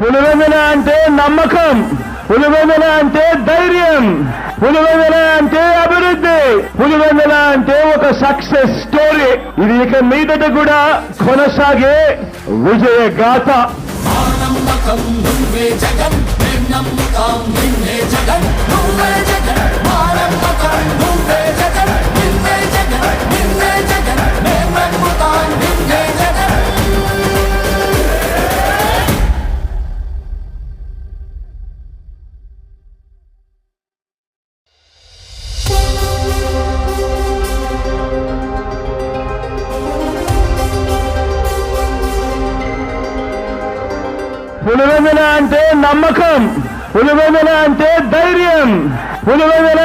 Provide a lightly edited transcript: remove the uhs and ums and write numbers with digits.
పులివెందుల అంటే నమ్మకం, పులివెందుల అంటే ధైర్యం, పులివెందుల అంటే అభివృద్ధి, పులివెందుల అంటే ఒక సక్సెస్ స్టోరీ. ఇది ఇక మీదట కూడా కొనసాగే విజయ గాథ. పులివెందుల అంటే నమ్మకం, పులివెందుల అంటే ధైర్యం, పులివెందుల